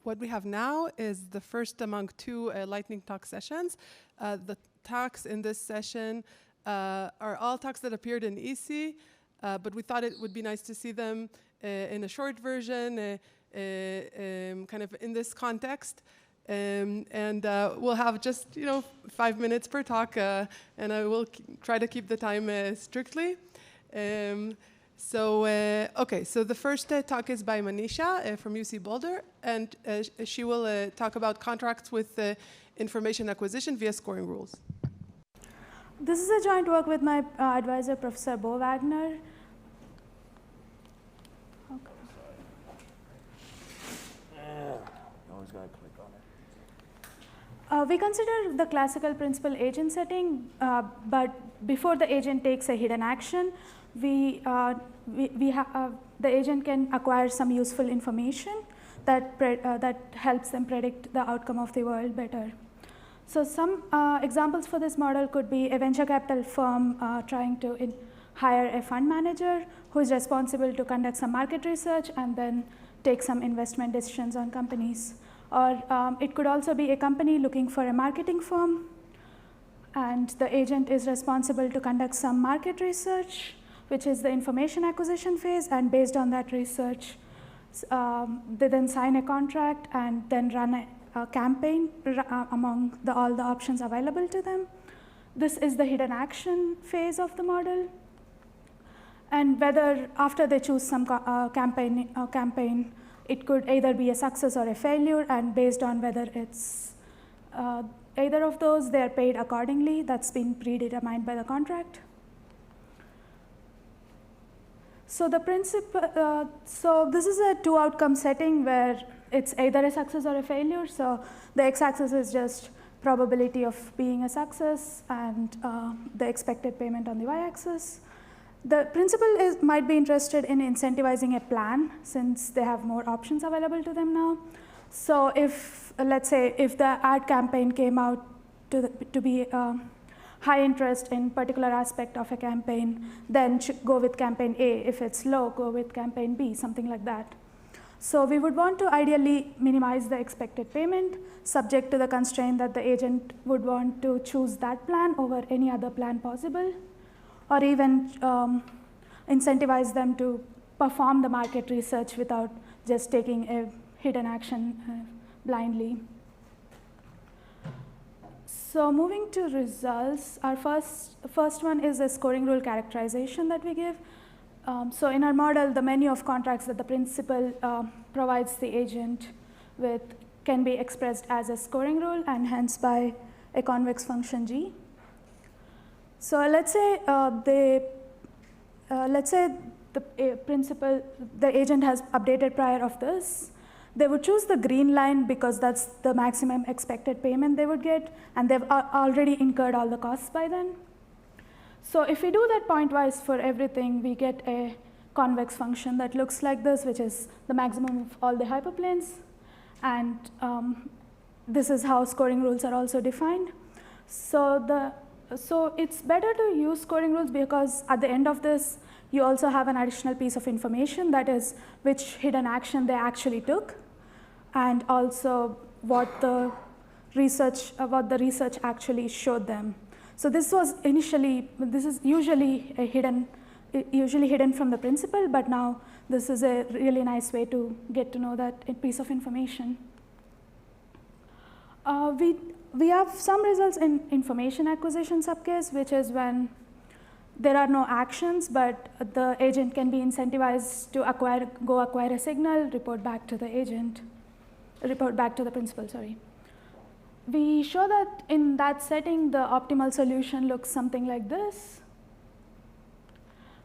what we have now is the first among two lightning talk sessions. The talks in this session are all talks that appeared in EC, but we thought it would be nice to see them in a short version, kind of in this context. And we'll have just 5 minutes per talk, and I will try to keep the time strictly. So the first talk is by Maneesha from UC Boulder, and she will talk about contracts with information acquisition via scoring rules. This is a joint work with my advisor, Professor Waggoner. Okay. Always got to click on it. We consider the classical principal agent setting, but before the agent takes a hidden action, the agent can acquire some useful information that helps them predict the outcome of the world better. So some examples for this model could be a venture capital firm trying to hire a fund manager who is responsible to conduct some market research and then take some investment decisions on companies. Or it could also be a company looking for a marketing firm, and the agent is responsible to conduct some market research, which is the information acquisition phase, and based on that research, they then sign a contract and then run a campaign among all the options available to them. This is the hidden action phase of the model. And whether after they choose some campaign, it could either be a success or a failure, and based on whether it's either of those, they are paid accordingly. That's been predetermined by the contract. So the principle, so this is a two-outcome setting where it's either a success or a failure. So the x-axis is just probability of being a success, and the expected payment on the y-axis. The principal might be interested in incentivizing a plan, since they have more options available to them now. So if, let's say, if the ad campaign came out to be high interest in particular aspect of a campaign, then go with campaign A. If it's low, go with campaign B, something like that. So we would want to ideally minimize the expected payment, subject to the constraint that the agent would want to choose that plan over any other plan possible, or even incentivize them to perform the market research without just taking a hidden action blindly. So moving to results, our first one is a scoring rule characterization that we give. So in our model, the menu of contracts that the principal provides the agent with can be expressed as a scoring rule, and hence by a convex function G. So let's say the agent has updated prior of this. They would choose the green line because that's the maximum expected payment they would get, and they've already incurred all the costs by then. So if we do that pointwise for everything, we get a convex function that looks like this, which is the maximum of all the hyperplanes. And this is how scoring rules are also defined. So it's better to use scoring rules because at the end of this, you also have an additional piece of information, that is which hidden action they actually took, and also what the research actually showed them. So this is usually hidden from the principal, but now this is a really nice way to get to know that piece of information. We have some results in information acquisition subcase, which is when there are no actions, but the agent can be incentivized to go acquire a signal, report back to the principal, sorry. We show that in that setting, the optimal solution looks something like this,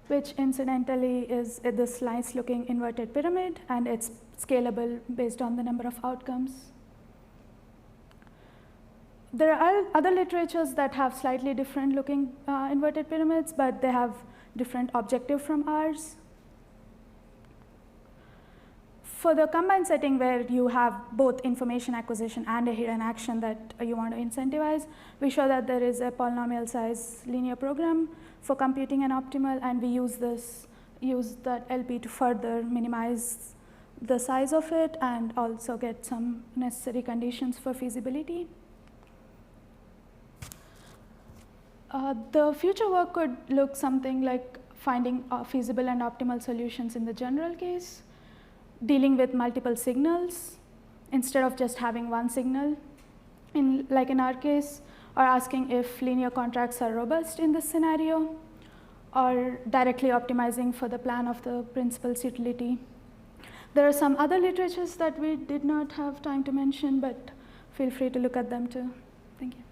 which incidentally is this nice looking inverted pyramid, and it's scalable based on the number of outcomes. There are other literatures that have slightly different looking inverted pyramids, but they have different objective from ours. For the combined setting where you have both information acquisition and a hidden action that you want to incentivize, we show that there is a polynomial size linear program for computing an optimal, and we use that LP to further minimize the size of it and also get some necessary conditions for feasibility. The future work could look something like finding feasible and optimal solutions in the general case, dealing with multiple signals instead of just having one signal, like in our case, or asking if linear contracts are robust in this scenario, or directly optimizing for the plan of the principal's utility. There are some other literatures that we did not have time to mention, but feel free to look at them too. Thank you.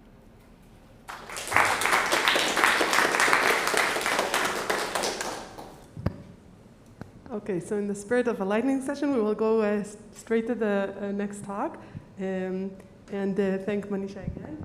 Okay, so in the spirit of a lightning session, we will go straight to the next talk, and thank Maneesha again.